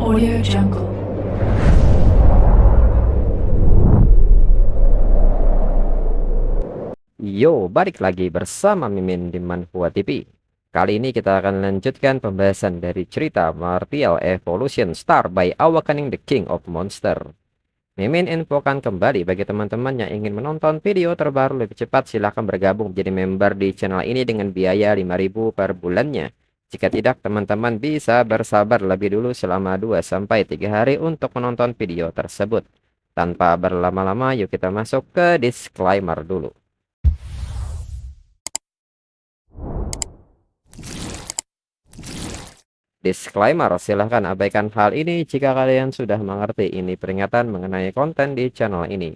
Audio Jungle. Yo, balik lagi bersama Mimin di Manhua TV. Kali ini kita akan lanjutkan pembahasan dari cerita Martial Evolution Star by Awakening the King of Monster. Mimin infokan kembali bagi teman-teman yang ingin menonton video terbaru lebih cepat, silahkan bergabung menjadi member di channel ini dengan biaya 5.000 per bulannya. Jika tidak, teman-teman bisa bersabar lebih dulu selama 2-3 hari untuk menonton video tersebut. Tanpa berlama-lama, yuk kita masuk ke disclaimer dulu. Disclaimer, silahkan abaikan hal ini jika kalian sudah mengerti. Ini peringatan mengenai konten di channel ini.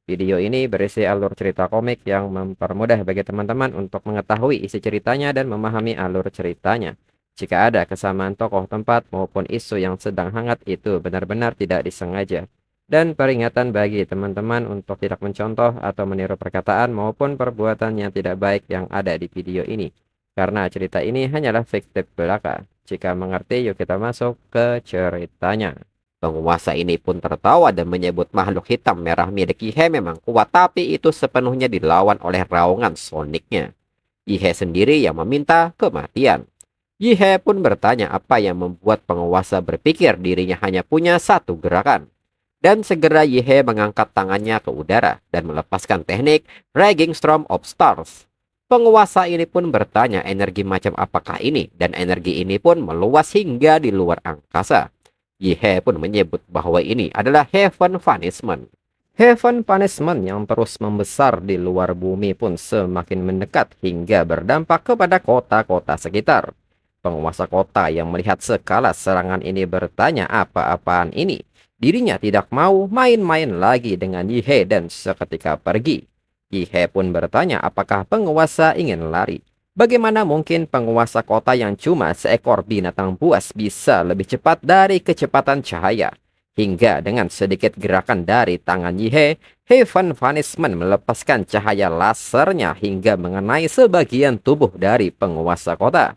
Video ini berisi alur cerita komik yang mempermudah bagi teman-teman untuk mengetahui isi ceritanya dan memahami alur ceritanya. Jika ada kesamaan tokoh, tempat, maupun isu yang sedang hangat, itu benar-benar tidak disengaja. Dan peringatan bagi teman-teman untuk tidak mencontoh atau meniru perkataan maupun perbuatan yang tidak baik yang ada di video ini. Karena cerita ini hanyalah fiktif belaka. Jika mengerti, yuk kita masuk ke ceritanya. Penguasa ini pun tertawa dan menyebut makhluk hitam merah milik Yihe memang kuat, tapi itu sepenuhnya dilawan oleh raungan soniknya. Yihe sendiri yang meminta kematian. Yihe pun bertanya apa yang membuat penguasa berpikir dirinya hanya punya satu gerakan. Dan segera Yihe mengangkat tangannya ke udara dan melepaskan teknik Raging Storm of Stars. Penguasa ini pun bertanya energi macam apakah ini, dan energi ini pun meluas hingga di luar angkasa. Yihe pun menyebut bahwa ini adalah Heaven Punishment. Heaven Punishment yang terus membesar di luar bumi pun semakin mendekat hingga berdampak kepada kota-kota sekitar. Penguasa kota yang melihat skala serangan ini bertanya apa-apaan ini. Dirinya tidak mau main-main lagi dengan Yihe dan seketika pergi. Yihe pun bertanya apakah penguasa ingin lari. Bagaimana mungkin penguasa kota yang cuma seekor binatang buas bisa lebih cepat dari kecepatan cahaya? Hingga dengan sedikit gerakan dari tangan Yihe, Heaven Punishment melepaskan cahaya lasernya hingga mengenai sebagian tubuh dari penguasa kota.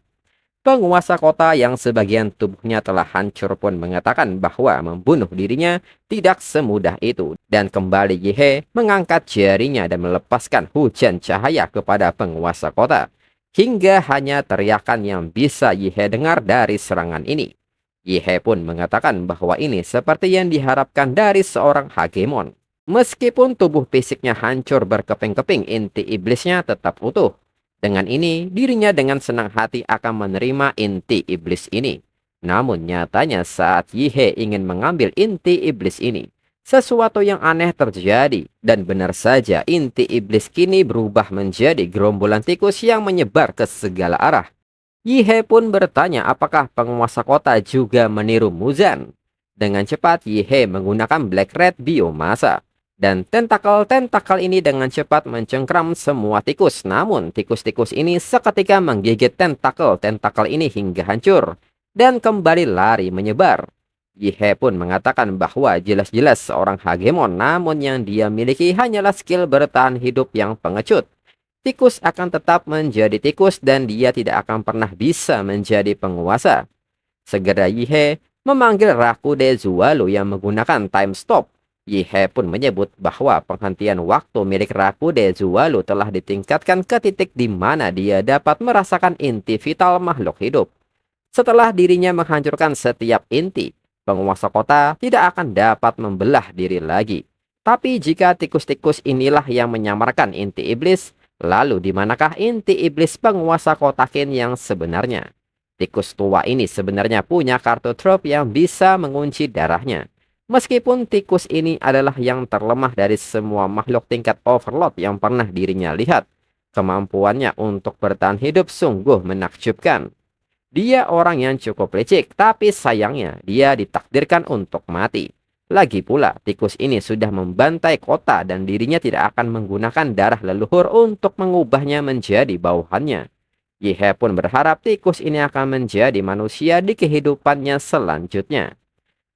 Penguasa kota yang sebagian tubuhnya telah hancur pun mengatakan bahwa membunuh dirinya tidak semudah itu. Dan kembali Yihe mengangkat jarinya dan melepaskan hujan cahaya kepada penguasa kota. Hingga hanya teriakan yang bisa Yihe dengar dari serangan ini. Yihe pun mengatakan bahwa ini seperti yang diharapkan dari seorang Hagemon. Meskipun tubuh fisiknya hancur berkeping-keping, inti iblisnya tetap utuh. Dengan ini, dirinya dengan senang hati akan menerima inti iblis ini. Namun nyatanya saat Yihe ingin mengambil inti iblis ini, sesuatu yang aneh terjadi. Dan benar saja inti iblis kini berubah menjadi gerombolan tikus yang menyebar ke segala arah. Yihe pun bertanya apakah penguasa kota juga meniru Muzan. Dengan cepat Yihe menggunakan Black Red Biomasa. Dan tentakel-tentakel ini dengan cepat mencengkram semua tikus. Namun tikus-tikus ini seketika menggigit tentakel-tentakel ini hingga hancur. Dan kembali lari menyebar. Yihe pun mengatakan bahwa jelas-jelas seorang Hagemon, namun yang dia miliki hanyalah skill bertahan hidup yang pengecut. Tikus akan tetap menjadi tikus dan dia tidak akan pernah bisa menjadi penguasa. Segera Yihe memanggil Rakude Zualu yang menggunakan time stop. Yihe pun menyebut bahwa penghentian waktu milik Rakude Zualu telah ditingkatkan ke titik di mana dia dapat merasakan inti vital makhluk hidup. Setelah dirinya menghancurkan setiap inti, penguasa kota tidak akan dapat membelah diri lagi. Tapi jika tikus-tikus inilah yang menyamarkan inti iblis, lalu di manakah inti iblis penguasa kota Kin yang sebenarnya? Tikus tua ini sebenarnya punya kartu trop yang bisa mengunci darahnya. Meskipun tikus ini adalah yang terlemah dari semua makhluk tingkat overlord yang pernah dirinya lihat, kemampuannya untuk bertahan hidup sungguh menakjubkan. Dia orang yang cukup licik, tapi sayangnya dia ditakdirkan untuk mati. Lagi pula, tikus ini sudah membantai kota dan dirinya tidak akan menggunakan darah leluhur untuk mengubahnya menjadi bawahannya. Yihe pun berharap tikus ini akan menjadi manusia di kehidupannya selanjutnya.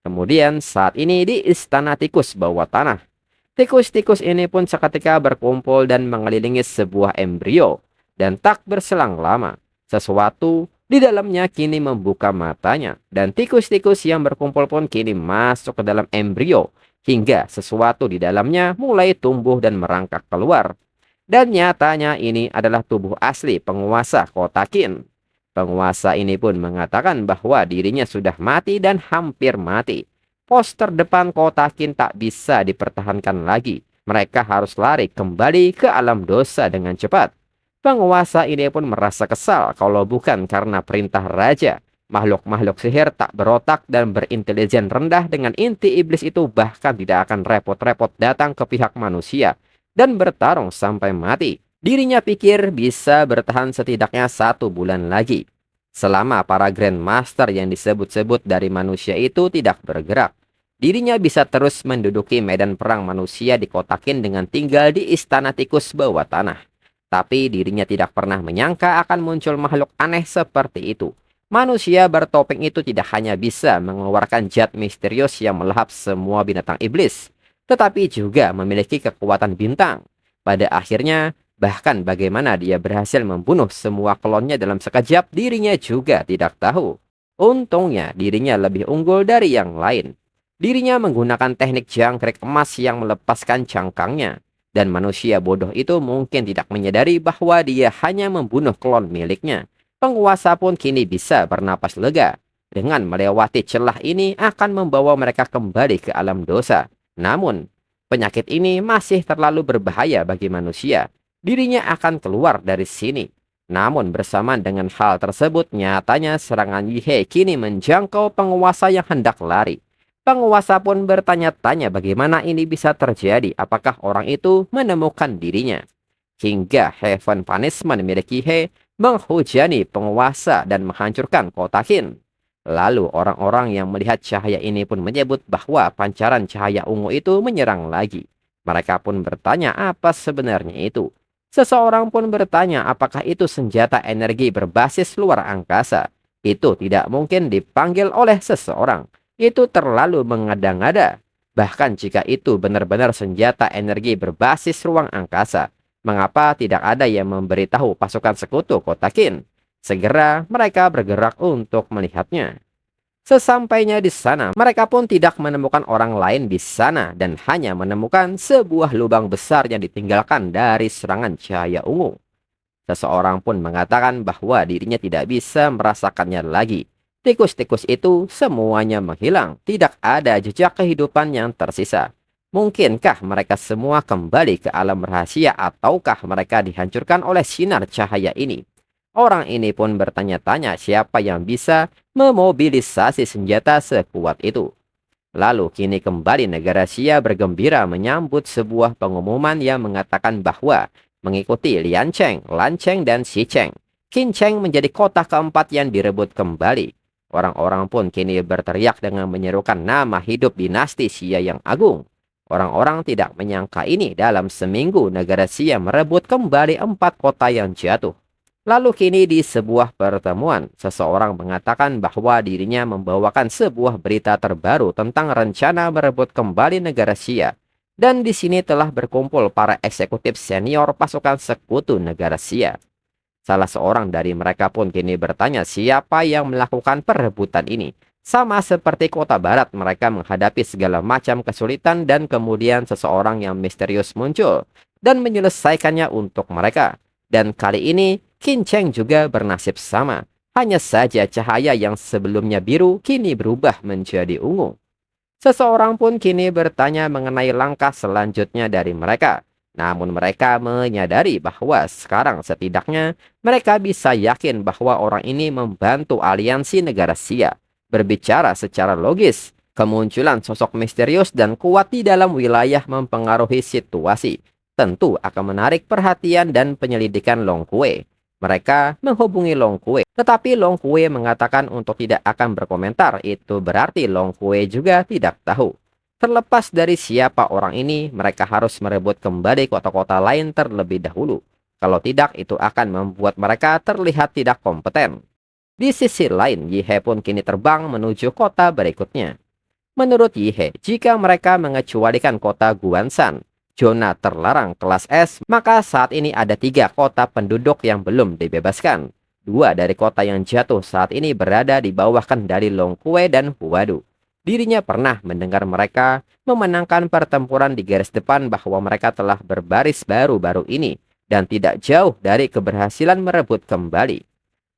Kemudian saat ini di istana tikus bawah tanah, tikus-tikus ini pun seketika berkumpul dan mengelilingi sebuah embrio. Dan tak berselang lama, sesuatu Di dalamnya kini membuka matanya, dan tikus-tikus yang berkumpul pun kini masuk ke dalam embrio, hingga sesuatu di dalamnya mulai tumbuh dan merangkak keluar. Dan nyatanya ini adalah tubuh asli penguasa kota Qin. Penguasa ini pun mengatakan bahwa dirinya sudah mati dan hampir mati. Poster depan kota Qin tak bisa dipertahankan lagi. Mereka harus lari kembali ke alam dosa dengan cepat. Penguasa ini pun merasa kesal kalau bukan karena perintah raja. Makhluk-makhluk sihir tak berotak dan berintelijen rendah dengan inti iblis itu bahkan tidak akan repot-repot datang ke pihak manusia dan bertarung sampai mati. Dirinya pikir bisa bertahan setidaknya 1 bulan lagi. Selama para Grandmaster yang disebut-sebut dari manusia itu tidak bergerak, dirinya bisa terus menduduki medan perang manusia di kota Qin dengan tinggal di istana tikus bawah tanah. Tapi dirinya tidak pernah menyangka akan muncul makhluk aneh seperti itu. Manusia bertopeng itu tidak hanya bisa mengeluarkan zat misterius yang melahap semua binatang iblis, tetapi juga memiliki kekuatan bintang. Pada akhirnya, bahkan bagaimana dia berhasil membunuh semua klonnya dalam sekejap dirinya juga tidak tahu. Untungnya dirinya lebih unggul dari yang lain. Dirinya menggunakan teknik jangkrik emas yang melepaskan cangkangnya. Dan manusia bodoh itu mungkin tidak menyadari bahwa dia hanya membunuh klon miliknya. Penguasa pun kini bisa bernapas lega. Dengan melewati celah ini akan membawa mereka kembali ke alam dosa. Namun, penyakit ini masih terlalu berbahaya bagi manusia. Dirinya akan keluar dari sini. Namun bersamaan dengan hal tersebut, nyatanya serangan Yihe kini menjangkau penguasa yang hendak lari. Penguasa pun bertanya-tanya bagaimana ini bisa terjadi, apakah orang itu menemukan dirinya. Hingga Heaven Punishment milik Yihe menghujani penguasa dan menghancurkan kota Qin. Lalu orang-orang yang melihat cahaya ini pun menyebut bahwa pancaran cahaya ungu itu menyerang lagi. Mereka pun bertanya apa sebenarnya itu. Seseorang pun bertanya apakah itu senjata energi berbasis luar angkasa. Itu tidak mungkin dipanggil oleh seseorang. Itu terlalu mengada-ngada. Bahkan jika itu benar-benar senjata energi berbasis ruang angkasa, mengapa tidak ada yang memberitahu pasukan sekutu kota Qin? Segera mereka bergerak untuk melihatnya. Sesampainya di sana, mereka pun tidak menemukan orang lain di sana dan hanya menemukan sebuah lubang besar yang ditinggalkan dari serangan cahaya ungu. Seseorang pun mengatakan bahwa dirinya tidak bisa merasakannya lagi. Tikus-tikus itu semuanya menghilang, tidak ada jejak kehidupan yang tersisa. Mungkinkah mereka semua kembali ke alam rahasia ataukah mereka dihancurkan oleh sinar cahaya ini? Orang ini pun bertanya-tanya siapa yang bisa memobilisasi senjata sekuat itu. Lalu kini kembali negara Xia bergembira menyambut sebuah pengumuman yang mengatakan bahwa mengikuti Lian Cheng, Lan Cheng, dan Xi Cheng, Qin Cheng menjadi kota keempat yang direbut kembali. Orang-orang pun kini berteriak dengan menyerukan nama hidup dinasti Xia yang agung. Orang-orang tidak menyangka ini dalam seminggu negara Xia merebut kembali 4 kota yang jatuh. Lalu kini di sebuah pertemuan, seseorang mengatakan bahwa dirinya membawakan sebuah berita terbaru tentang rencana merebut kembali negara Xia. Dan di sini telah berkumpul para eksekutif senior pasukan sekutu negara Xia. Salah seorang dari mereka pun kini bertanya siapa yang melakukan perebutan ini. Sama seperti kota barat, mereka menghadapi segala macam kesulitan dan kemudian seseorang yang misterius muncul dan menyelesaikannya untuk mereka. Dan kali ini, Qin Cheng juga bernasib sama. Hanya saja cahaya yang sebelumnya biru kini berubah menjadi ungu. Seseorang pun kini bertanya mengenai langkah selanjutnya dari mereka. Namun mereka menyadari bahwa sekarang setidaknya mereka bisa yakin bahwa orang ini membantu aliansi negara Xia. Berbicara secara logis, kemunculan sosok misterius dan kuat di dalam wilayah mempengaruhi situasi. Tentu akan menarik perhatian dan penyelidikan Long Kue. Mereka menghubungi Long Kue, tetapi Long Kue mengatakan untuk tidak akan berkomentar. Itu berarti Long Kue juga tidak tahu. Terlepas dari siapa orang ini, mereka harus merebut kembali kota-kota lain terlebih dahulu. Kalau tidak, itu akan membuat mereka terlihat tidak kompeten. Di sisi lain, Yihe pun kini terbang menuju kota berikutnya. Menurut Yihe, jika mereka mengecualikan kota Guanshan, zona terlarang kelas S, maka saat ini ada 3 kota penduduk yang belum dibebaskan. Dua dari kota yang jatuh saat ini berada di bawah kendali Longkue dan Huadu. Dirinya pernah mendengar mereka memenangkan pertempuran di garis depan bahwa mereka telah berbaris baru-baru ini dan tidak jauh dari keberhasilan merebut kembali.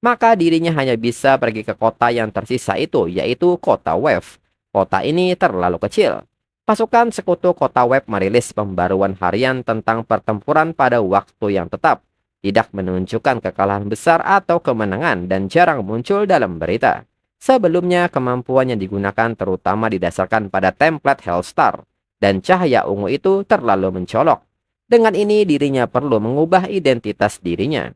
Maka dirinya hanya bisa pergi ke kota yang tersisa itu, yaitu kota Wave. Kota ini terlalu kecil. Pasukan sekutu kota Wave merilis pembaruan harian tentang pertempuran pada waktu yang tetap, tidak menunjukkan kekalahan besar atau kemenangan dan jarang muncul dalam berita. Sebelumnya, kemampuan yang digunakan terutama didasarkan pada template Hellstar, dan cahaya ungu itu terlalu mencolok. Dengan ini, dirinya perlu mengubah identitas dirinya.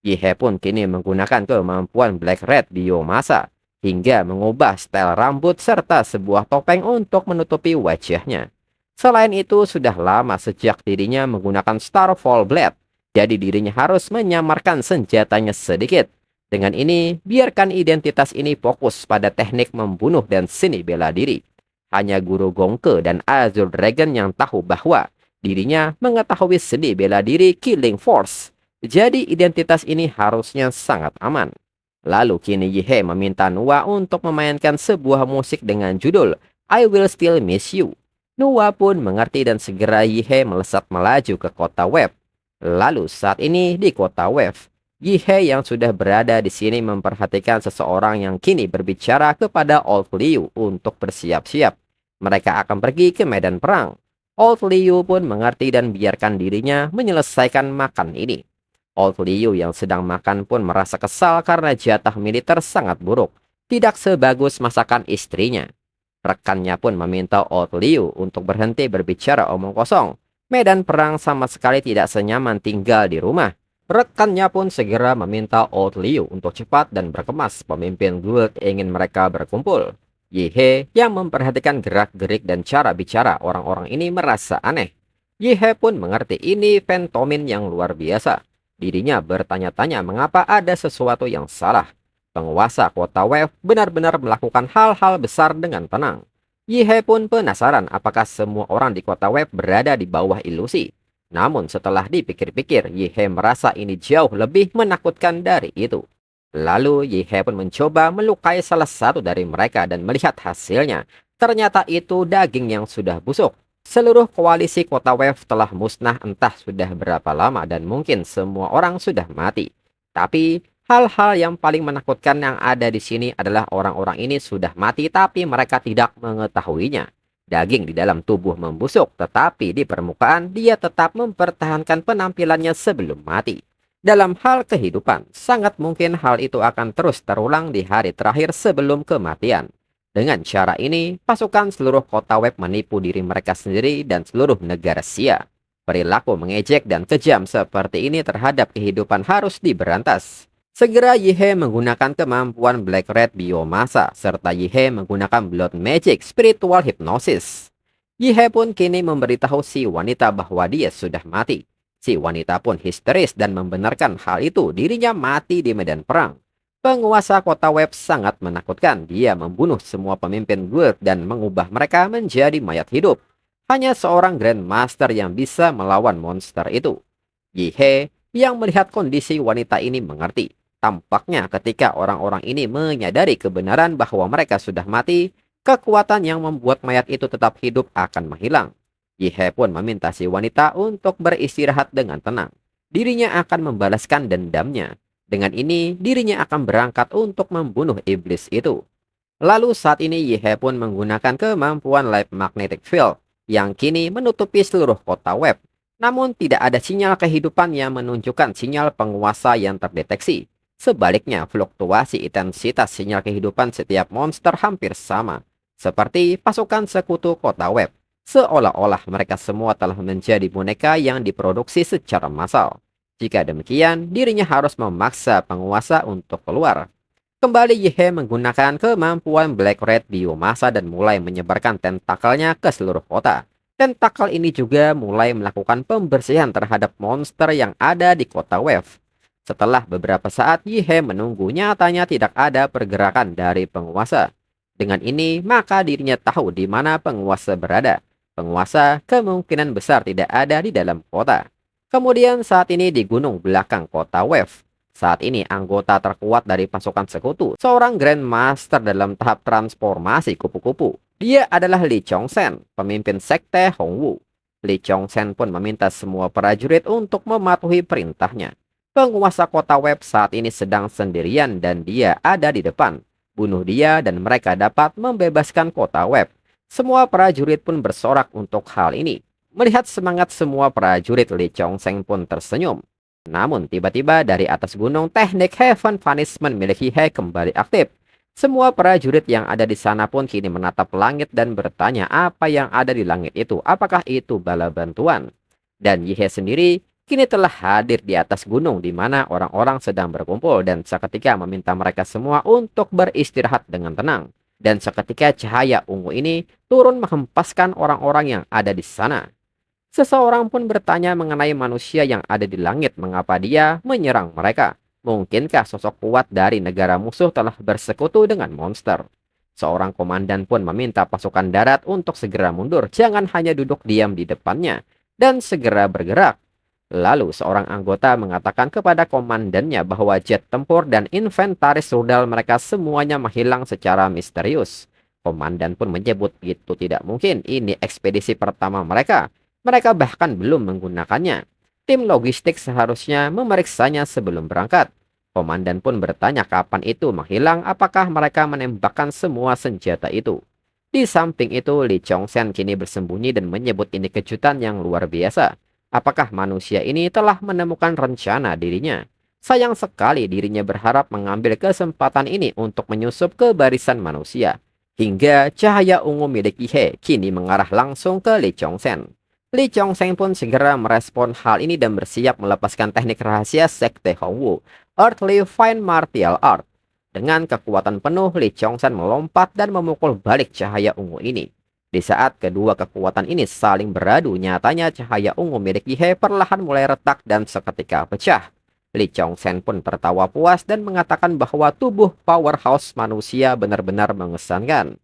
Yihe pun kini menggunakan kemampuan Black Red Biomasa hingga mengubah style rambut serta sebuah topeng untuk menutupi wajahnya. Selain itu, sudah lama sejak dirinya menggunakan Starfall Blade, jadi dirinya harus menyamarkan senjatanya sedikit. Dengan ini, biarkan identitas ini fokus pada teknik membunuh dan seni bela diri. Hanya Guru Gongke dan Azure Dragon yang tahu bahwa dirinya mengetahui seni bela diri Killing Force. Jadi identitas ini harusnya sangat aman. Lalu kini Yihe meminta Nuwa untuk memainkan sebuah musik dengan judul I Will Still Miss You. Nuwa pun mengerti dan segera Yihe melesat melaju ke kota Wave. Lalu saat ini di kota Wave, Yihe yang sudah berada di sini memperhatikan seseorang yang kini berbicara kepada Old Liu untuk bersiap-siap. Mereka akan pergi ke medan perang. Old Liu pun mengerti dan biarkan dirinya menyelesaikan makan ini. Old Liu yang sedang makan pun merasa kesal karena jatah militer sangat buruk, tidak sebagus masakan istrinya. Rekannya pun meminta Old Liu untuk berhenti berbicara omong kosong. Medan perang sama sekali tidak senyaman tinggal di rumah. Rekannya pun segera meminta Old Liu untuk cepat dan berkemas. Pemimpin guild ingin mereka berkumpul. Yihe yang memperhatikan gerak-gerik dan cara bicara orang-orang ini merasa aneh. Yihe pun mengerti ini pantomin yang luar biasa. Dirinya bertanya-tanya mengapa ada sesuatu yang salah. Penguasa kota Wave benar-benar melakukan hal-hal besar dengan tenang. Yihe pun penasaran apakah semua orang di kota Wave berada di bawah ilusi. Namun setelah dipikir-pikir, Yihe merasa ini jauh lebih menakutkan dari itu. Lalu Yihe pun mencoba melukai salah satu dari mereka dan melihat hasilnya. Ternyata itu daging yang sudah busuk. Seluruh koalisi kota Wave telah musnah entah sudah berapa lama dan mungkin semua orang sudah mati. Tapi hal-hal yang paling menakutkan yang ada di sini adalah orang-orang ini sudah mati tapi mereka tidak mengetahuinya. Daging di dalam tubuh membusuk tetapi di permukaan dia tetap mempertahankan penampilannya sebelum mati. Dalam hal kehidupan, sangat mungkin hal itu akan terus terulang di hari terakhir sebelum kematian. Dengan cara ini, pasukan seluruh kota Web menipu diri mereka sendiri dan seluruh negara Sia. Perilaku mengejek dan kejam seperti ini terhadap kehidupan harus diberantas. Segera Yihe menggunakan kemampuan Black Red Biomasa, serta Yihe menggunakan Blood Magic Spiritual Hypnosis. Yihe pun kini memberitahu si wanita bahwa dia sudah mati. Si wanita pun histeris dan membenarkan hal itu, dirinya mati di medan perang. Penguasa kota Web sangat menakutkan. Dia membunuh semua pemimpin guild dan mengubah mereka menjadi mayat hidup. Hanya seorang Grandmaster yang bisa melawan monster itu. Yihe yang melihat kondisi wanita ini mengerti. Tampaknya ketika orang-orang ini menyadari kebenaran bahwa mereka sudah mati, kekuatan yang membuat mayat itu tetap hidup akan menghilang. Yihe pun meminta si wanita untuk beristirahat dengan tenang. Dirinya akan membalaskan dendamnya. Dengan ini, dirinya akan berangkat untuk membunuh iblis itu. Lalu saat ini Yihe pun menggunakan kemampuan Light Magnetic Field yang kini menutupi seluruh kota Web. Namun tidak ada sinyal kehidupan yang menunjukkan sinyal penguasa yang terdeteksi. Sebaliknya, fluktuasi intensitas sinyal kehidupan setiap monster hampir sama. Seperti pasukan sekutu kota Web. Seolah-olah mereka semua telah menjadi boneka yang diproduksi secara massal. Jika demikian, dirinya harus memaksa penguasa untuk keluar. Kembali Yihe menggunakan kemampuan Black Red Biomasa dan mulai menyebarkan tentakelnya ke seluruh kota. Tentakel ini juga mulai melakukan pembersihan terhadap monster yang ada di kota Wave. Setelah beberapa saat, Yihe menunggu, nyatanya tidak ada pergerakan dari penguasa. Dengan ini, maka dirinya tahu di mana penguasa berada. Penguasa kemungkinan besar tidak ada di dalam kota. Kemudian saat ini di gunung belakang kota Wave, Saat ini anggota terkuat dari pasukan sekutu, seorang Grandmaster dalam tahap transformasi kupu-kupu. Dia adalah Lee Chongsen, pemimpin sekte Hongwu. Lee Chongsen pun meminta semua prajurit untuk mematuhi perintahnya. Penguasa kota web saat ini sedang sendirian dan dia ada di depan. Bunuh dia dan mereka dapat membebaskan kota web. Semua prajurit pun bersorak untuk hal ini. Melihat semangat semua prajurit, Lee Chongsen pun tersenyum. Namun tiba-tiba dari atas gunung, teknik Heaven Punishment milik Yihe kembali aktif. Semua prajurit yang ada di sana pun kini menatap langit dan bertanya apa yang ada di langit itu. Apakah itu bala bantuan? Dan Yihe sendiri kini telah hadir di atas gunung di mana orang-orang sedang berkumpul dan seketika meminta mereka semua untuk beristirahat dengan tenang. Dan seketika cahaya ungu ini turun menghempaskan orang-orang yang ada di sana. Seseorang pun bertanya mengenai manusia yang ada di langit, mengapa dia menyerang mereka. Mungkinkah sosok kuat dari negara musuh telah bersekutu dengan monster? Seorang komandan pun meminta pasukan darat untuk segera mundur, jangan hanya duduk diam di depannya, dan segera bergerak. Lalu seorang anggota mengatakan kepada komandannya bahwa jet tempur dan inventaris rudal mereka semuanya menghilang secara misterius. Komandan pun menyebut itu tidak mungkin, ini ekspedisi pertama mereka. Mereka bahkan belum menggunakannya. Tim logistik seharusnya memeriksanya sebelum berangkat. Komandan pun bertanya kapan itu menghilang, apakah mereka menembakkan semua senjata itu. Di samping itu, Lee Chongsen kini bersembunyi dan menyebut ini kejutan yang luar biasa. Apakah manusia ini telah menemukan rencana dirinya? Sayang sekali dirinya berharap mengambil kesempatan ini untuk menyusup ke barisan manusia. Hingga cahaya ungu milik Yihe kini mengarah langsung ke Lee Chongsen. Lee Chongsen pun segera merespon hal ini dan bersiap melepaskan teknik rahasia sekte Hongwu, Earthly Fine Martial Art. Dengan kekuatan penuh, Lee Chongsen melompat dan memukul balik cahaya ungu ini. Di saat kedua kekuatan ini saling beradu, nyatanya cahaya ungu milik Yihe perlahan mulai retak dan seketika pecah. Lee Chongsen pun tertawa puas dan mengatakan bahwa tubuh powerhouse manusia benar-benar mengesankan.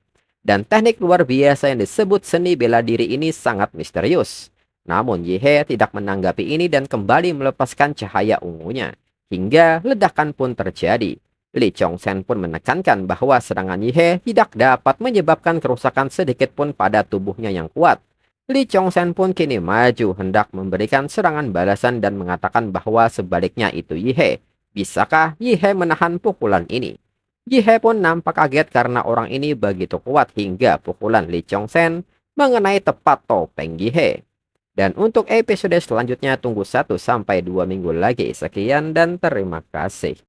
Dan teknik luar biasa yang disebut seni bela diri ini sangat misterius. Namun Yihe tidak menanggapi ini dan kembali melepaskan cahaya ungunya. Hingga ledakan pun terjadi. Lee Chongsen pun menekankan bahwa serangan Yihe tidak dapat menyebabkan kerusakan sedikit pun pada tubuhnya yang kuat. Lee Chongsen pun kini maju hendak memberikan serangan balasan dan mengatakan bahwa sebaliknya itu Yihe. Bisakah Yihe menahan pukulan ini? Yihe pun nampak kaget karena orang ini begitu kuat hingga pukulan Lee Chongsen mengenai tepat topeng Yihe. Dan untuk episode selanjutnya tunggu 1 sampai 2 minggu lagi. Sekian dan terima kasih.